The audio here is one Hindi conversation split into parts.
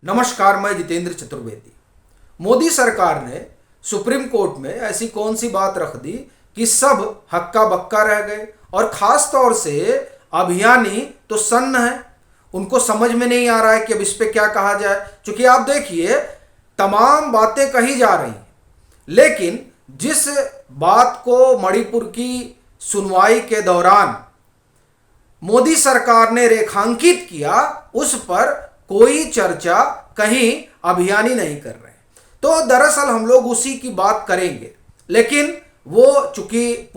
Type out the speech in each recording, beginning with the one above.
नमस्कार, मैं जितेंद्र चतुर्वेदी। मोदी सरकार ने सुप्रीम कोर्ट में ऐसी कौन सी बात रख दी कि सब हक्का बक्का रह गए, और ख़ास तौर से अभियानी तो सन्न है। उनको समझ में नहीं आ रहा है कि अब इस पे क्या कहा जाए। क्योंकि आप देखिए, तमाम बातें कही जा रही हैं, लेकिन जिस बात को मणिपुर की सुनवाई के दौरान मोदी सरकार ने रेखांकित किया, उस पर कोई चर्चा कहीं अभियानी नहीं कर रहे। तो दरअसल हम लोग उसी की बात करेंगे, लेकिन वो चूंकि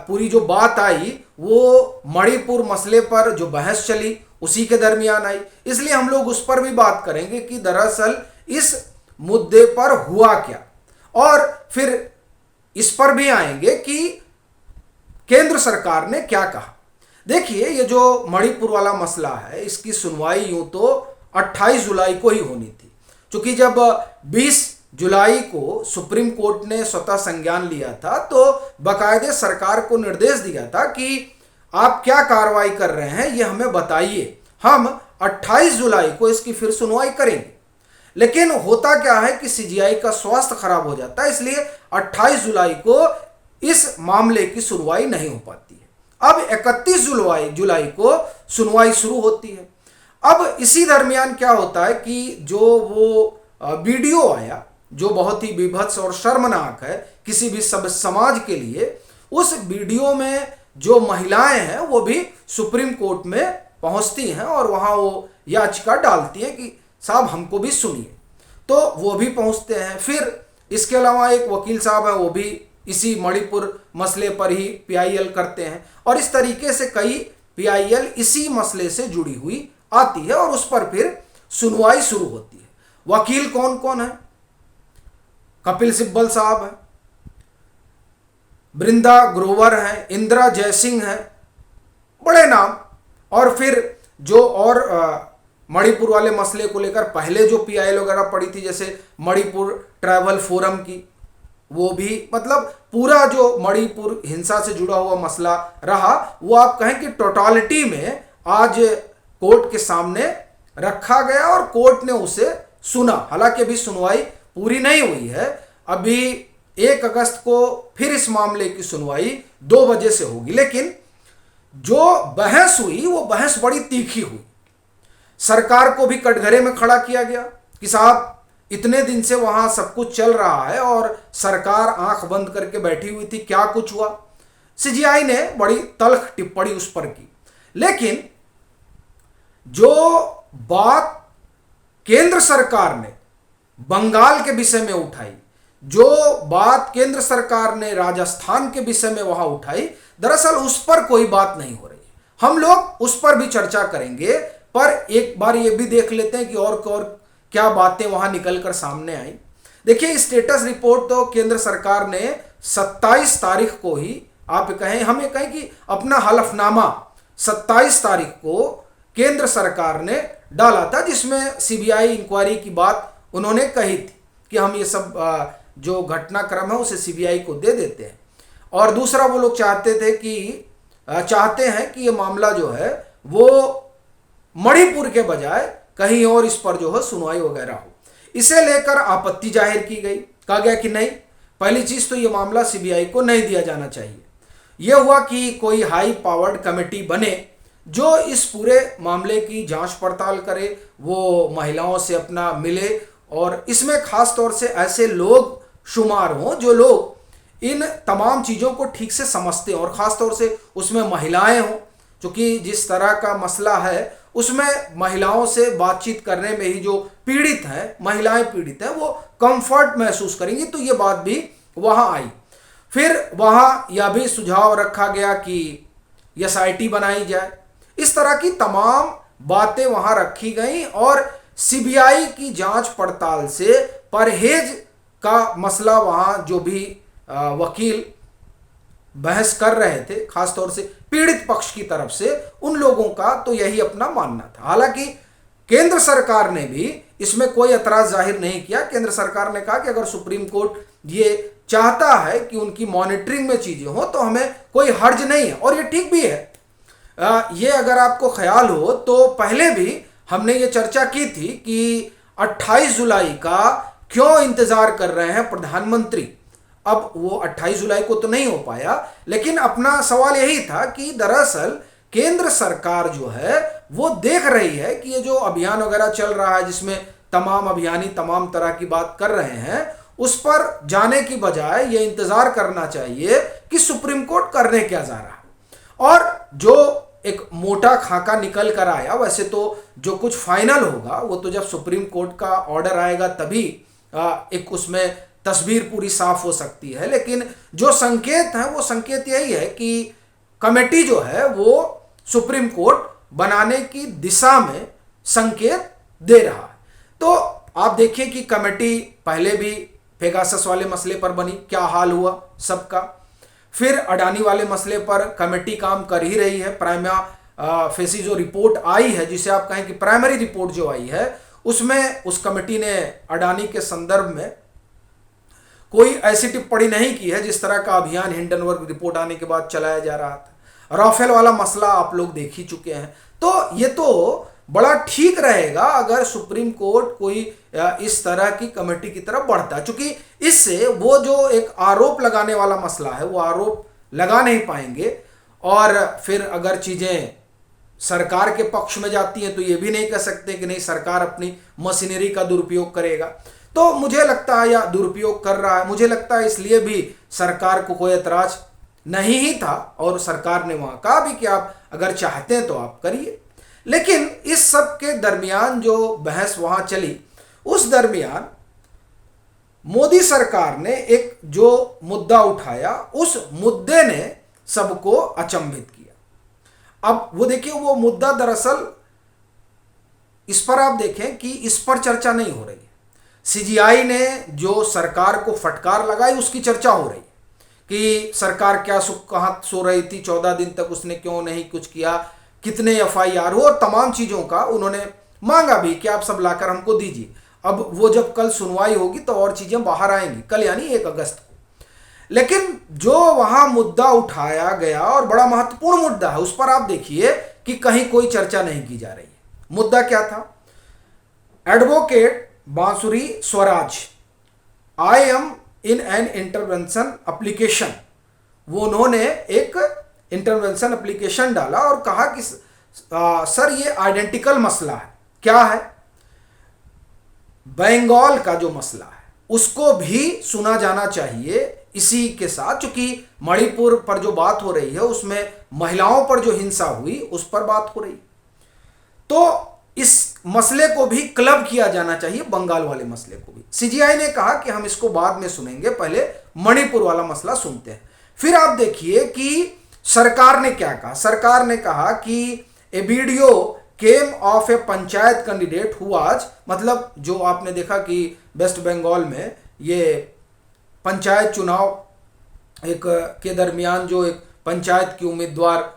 पूरी जो बात आई वो मणिपुर मसले पर जो बहस चली उसी के दरमियान आई, इसलिए हम लोग उस पर भी बात करेंगे कि दरअसल इस मुद्दे पर हुआ क्या, और फिर इस पर भी आएंगे कि केंद्र सरकार ने क्या कहा। देखिए, ये जो मणिपुर वाला मसला है, इसकी सुनवाई यूं तो 28 जुलाई को ही होनी थी। क्योंकि जब 20 जुलाई को सुप्रीम कोर्ट ने स्वतः संज्ञान लिया था, तो बाकायदे सरकार को निर्देश दिया था कि आप क्या कार्रवाई कर रहे हैं ये हमें बताइए, हम 28 जुलाई को इसकी फिर सुनवाई करेंगे। लेकिन होता क्या है कि सीजीआई का स्वास्थ्य खराब हो जाता है, इसलिए 28 जुलाई को इस मामले की सुनवाई नहीं हो पाती है। अब 31 जुलाई को सुनवाई शुरू होती है। अब इसी दरमियान क्या होता है कि जो वो वीडियो आया, जो बहुत ही विभत्स और शर्मनाक है किसी भी सब समाज के लिए, उस वीडियो में जो महिलाएं हैं वो भी सुप्रीम कोर्ट में पहुंचती हैं और वहां वो याचिका डालती हैं कि साहब हमको भी सुनिए। तो वो भी पहुंचते हैं। फिर इसके अलावा एक वकील साहब हैं, वो भी इसी मणिपुर मसले पर ही पीआईएल करते हैं, और इस तरीके से कई पीआईएल इसी मसले से जुड़ी हुई आती है और उस पर फिर सुनवाई शुरू होती है। वकील कौन कौन है? कपिल सिब्बल साहब हैं, बृंदा ग्रोवर हैं, इंदिरा जयसिंह हैं, बड़े नाम। और फिर जो और मणिपुर वाले मसले को लेकर पहले जो पीआईएल वगैरह पड़ी थी, जैसे मणिपुर ट्रैवल फोरम की, वो भी, मतलब पूरा जो मणिपुर हिंसा से जुड़ा हुआ मसला रहा, वो आप कहें कि टोटालिटी में आज कोर्ट के सामने रखा गया और कोर्ट ने उसे सुना। हालांकि अभी सुनवाई पूरी नहीं हुई है। अभी 1 अगस्त को फिर इस मामले की सुनवाई 2 बजे से होगी। लेकिन जो बहस हुई वो बहस बड़ी तीखी हुई। सरकार को भी कटघरे में खड़ा किया गया कि साहब इतने दिन से वहां सब कुछ चल रहा है और सरकार आंख बंद करके बैठी हुई थी, क्या कुछ हुआ? सीजीआई ने बड़ी तल्ख टिप्पणी उस पर की। लेकिन जो बात केंद्र सरकार ने बंगाल के विषय में उठाई, जो बात केंद्र सरकार ने राजस्थान के विषय में वहां उठाई, दरअसल उस पर कोई बात नहीं हो रही है। हम लोग उस पर भी चर्चा करेंगे, पर एक बार ये भी देख लेते हैं कि और क्या बातें वहां निकलकर सामने आई। देखिए, स्टेटस रिपोर्ट तो केंद्र सरकार ने 27 तारीख को ही, आप कहें, हम ये कहें कि अपना हलफनामा 27 तारीख को केंद्र सरकार ने डाला था, जिसमें सीबीआई इंक्वायरी की बात उन्होंने कही थी कि हम ये सब जो घटनाक्रम है उसे सीबीआई को दे देते हैं। और दूसरा, वो लोग चाहते हैं कि ये मामला जो है वो मणिपुर के बजाय कहीं और इस पर जो है सुनवाई वगैरह हो। इसे लेकर आपत्ति जाहिर की गई। कहा गया कि नहीं, पहली चीज तो ये मामला सीबीआई को नहीं दिया जाना चाहिए। यह हुआ कि कोई हाई पावर्ड कमेटी बने जो इस पूरे मामले की जांच पड़ताल करे, वो महिलाओं से अपना मिले, और इसमें खास तौर से ऐसे लोग शुमार हों जो लोग इन तमाम चीज़ों को ठीक से समझते हैं, और ख़ास तौर से उसमें महिलाएं हों। क्योंकि जिस तरह का मसला है उसमें महिलाओं से बातचीत करने में ही जो पीड़ित हैं, महिलाएं पीड़ित हैं, वो कंफर्ट महसूस करेंगी। तो ये बात भी वहाँ आई। फिर वहाँ यह भी सुझाव रखा गया कि एसआईटी बनाई जाए। इस तरह की तमाम बातें वहाँ रखी गई, और सीबीआई की जांच पड़ताल से परहेज का मसला वहाँ जो भी वकील बहस कर रहे थे, खासतौर से पीड़ित पक्ष की तरफ से, उन लोगों का तो यही अपना मानना था। हालांकि केंद्र सरकार ने भी इसमें कोई एतराज जाहिर नहीं किया। केंद्र सरकार ने कहा कि अगर सुप्रीम कोर्ट ये चाहता है कि उनकी मॉनिटरिंग में चीजें हो तो हमें कोई हर्ज नहीं है, और ये ठीक भी है। ये अगर आपको ख्याल हो तो पहले भी हमने ये चर्चा की थी कि 28 जुलाई का क्यों इंतजार कर रहे हैं प्रधानमंत्री। अब वो 28 जुलाई को तो नहीं हो पाया, लेकिन अपना सवाल यही था कि दरअसल केंद्र सरकार जो है वो देख रही है कि ये जो अभियान वगैरह चल रहा है, जिसमें तमाम अभियानी तमाम तरह की बात कर रहे हैं, उस पर जाने की बजाय ये इंतजार करना चाहिए कि सुप्रीम कोर्ट करने क्या जा रहा है। और जो एक मोटा खाका निकल कर आया, वैसे तो जो कुछ फाइनल होगा वो तो जब सुप्रीम कोर्ट का ऑर्डर आएगा तभी एक उसमें तस्वीर पूरी साफ हो सकती है। लेकिन जो संकेत है वो संकेत यही है कि कमेटी जो है वो सुप्रीम कोर्ट बनाने की दिशा में संकेत दे रहा है। तो आप देखिए कि कमेटी पहले भी पेगासस वाले मसले पर बनी, क्या हाल हुआ सबका। फिर अडानी वाले मसले पर कमेटी काम कर ही रही है। प्राइमा फेसी जो रिपोर्ट आई है, जिसे आप कहें कि प्राइमरी रिपोर्ट जो आई है, उसमें उस कमेटी ने अडानी के संदर्भ में कोई ऐसी टिप्पणी नहीं की है जिस तरह का अभियान हिंडनबर्ग रिपोर्ट आने के बाद चलाया जा रहा था। राफेल वाला मसला आप लोग देख ही चुके हैं। तो ये तो बड़ा ठीक रहेगा अगर सुप्रीम कोर्ट कोई इस तरह की कमेटी की तरफ बढ़ता, क्योंकि इससे वो जो एक आरोप लगाने वाला मसला है वो आरोप लगा नहीं पाएंगे। और फिर अगर चीजें सरकार के पक्ष में जाती हैं तो ये भी नहीं कह सकते कि नहीं सरकार अपनी मशीनरी का दुरुपयोग करेगा। तो मुझे लगता है या दुरुपयोग कर रहा है, मुझे लगता है इसलिए भी सरकार को कोई एतराज नहीं ही था और सरकार ने वहां कहा भी कि आप अगर चाहते हैं तो आप करिए। लेकिन इस सब के दरमियान जो बहस वहां चली, उस दरमियान मोदी सरकार ने एक जो मुद्दा उठाया, उस मुद्दे ने सबको अचंभित किया। अब वो देखिए, वो मुद्दा दरअसल इस पर आप देखें कि इस पर चर्चा नहीं हो रही है। सीजीआई ने जो सरकार को फटकार लगाई उसकी चर्चा हो रही है कि सरकार क्या कहां सो रही थी, 14 दिन तक उसने क्यों नहीं कुछ किया, कितने एफआईआर हो, और तमाम चीजों का उन्होंने मांगा भी कि आप सब लाकर हमको दीजिए। अब वो जब कल सुनवाई होगी तो और चीजें बाहर आएंगी, कल यानी 1 अगस्त को। लेकिन जो वहां मुद्दा उठाया गया और बड़ा महत्वपूर्ण मुद्दा है, उस पर आप देखिए कि कहीं कोई चर्चा नहीं की जा रही है। मुद्दा क्या था? एडवोकेट बांसुरी Swaraj, I am in an intervention application, वो उन्होंने एक इंटरवेंशन एप्लीकेशन डाला और कहा कि सर ये आइडेंटिकल मसला है। क्या है? बंगाल का जो मसला है उसको भी सुना जाना चाहिए इसी के साथ, क्योंकि मणिपुर पर जो बात हो रही है उसमें महिलाओं पर जो हिंसा हुई उस पर बात हो रही, तो इस मसले को भी क्लब किया जाना चाहिए, बंगाल वाले मसले को भी। सीजीआई ने कहा कि हम इसको बाद में सुनेंगे, पहले मणिपुर वाला मसला सुनते हैं। फिर आप देखिए कि सरकार ने क्या कहा। सरकार ने कहा कि a video came of a panchayat candidate who was, मतलब जो आपने देखा कि वेस्ट बंगाल में ये पंचायत चुनाव एक के दरमियान जो एक पंचायत की उम्मीदवार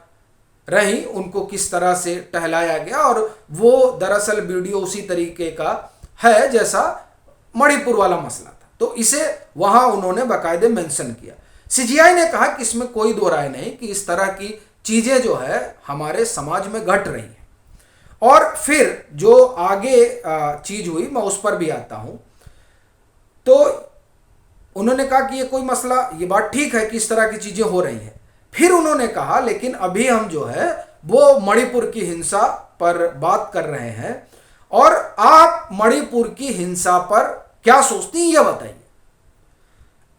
रही, उनको किस तरह से टहलाया गया, और वो दरअसल वीडियो उसी तरीके का है जैसा मणिपुर वाला मसला था। तो इसे वहां उन्होंने बाकायदे मेंशन किया। सीजीआई ने कहा कि इसमें कोई दो राय नहीं कि इस तरह की चीजें जो है हमारे समाज में घट रही है। और फिर जो आगे चीज हुई मैं उस पर भी आता हूं। तो उन्होंने कहा कि ये कोई मसला, ये बात ठीक है कि इस तरह की चीजें हो रही हैं। फिर उन्होंने कहा लेकिन अभी हम जो है वो मणिपुर की हिंसा पर बात कर रहे हैं, और आप मणिपुर की हिंसा पर क्या सोचती हैं ये बताइए।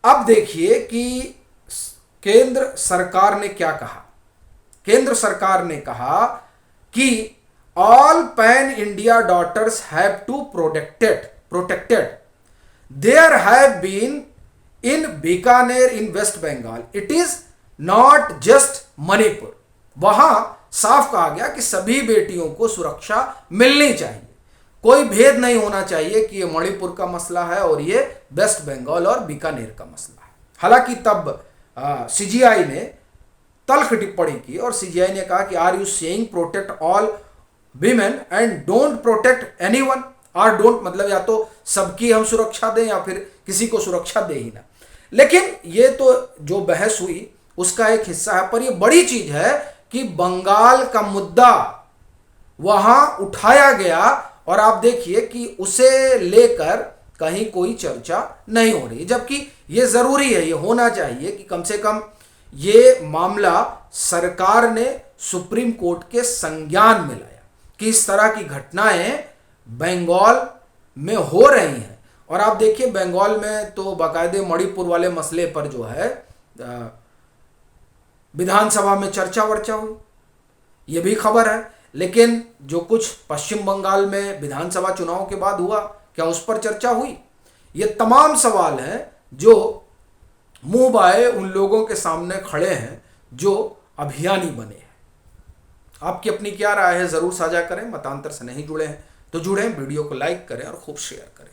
अब देखिए कि केंद्र सरकार ने क्या कहा। केंद्र सरकार ने कहा कि all pan India daughters have to protected there have been in Bikaner in West Bengal, it is not just Manipur. वहां साफ कहा गया कि सभी बेटियों को सुरक्षा मिलनी चाहिए, कोई भेद नहीं होना चाहिए कि ये मणिपुर का मसला है और ये वेस्ट बंगाल और बीकानेर का मसला है। हालांकि तब सीजीआई ने तल्ख टिप्पणी की और सीजीआई ने कहा कि are you saying protect all women and don't protect anyone, और डोंट मतलब या तो सबकी हम सुरक्षा दें या फिर किसी को सुरक्षा दे ही ना। लेकिन ये तो जो बहस हुई उसका एक हिस्सा है, पर ये बड़ी चीज है कि बंगाल का मुद्दा वहां उठाया गया और आप देखिए कि उसे लेकर कहीं कोई चर्चा नहीं हो रही, जबकि ये जरूरी है, ये होना चाहिए कि कम से कम ये मामला सरकार ने सुप्रीम कोर्ट के संज्ञान में लाया कि इस तरह की घटनाएं बंगाल में हो रही हैं। और आप देखिए बंगाल में तो बाकायदे मणिपुर वाले मसले पर जो है विधानसभा में चर्चा वर्चा हुई, ये भी खबर है। लेकिन जो कुछ पश्चिम बंगाल में विधानसभा चुनाव के बाद हुआ, क्या उस पर चर्चा हुई? ये तमाम सवाल हैं जो मुंह बाए उन लोगों के सामने खड़े हैं जो अभियानी बने हैं। आपकी अपनी क्या राय है, जरूर साझा करें। मतांतर से नहीं जुड़े हैं तो जुड़ें, वीडियो को लाइक करें और खूब शेयर करें।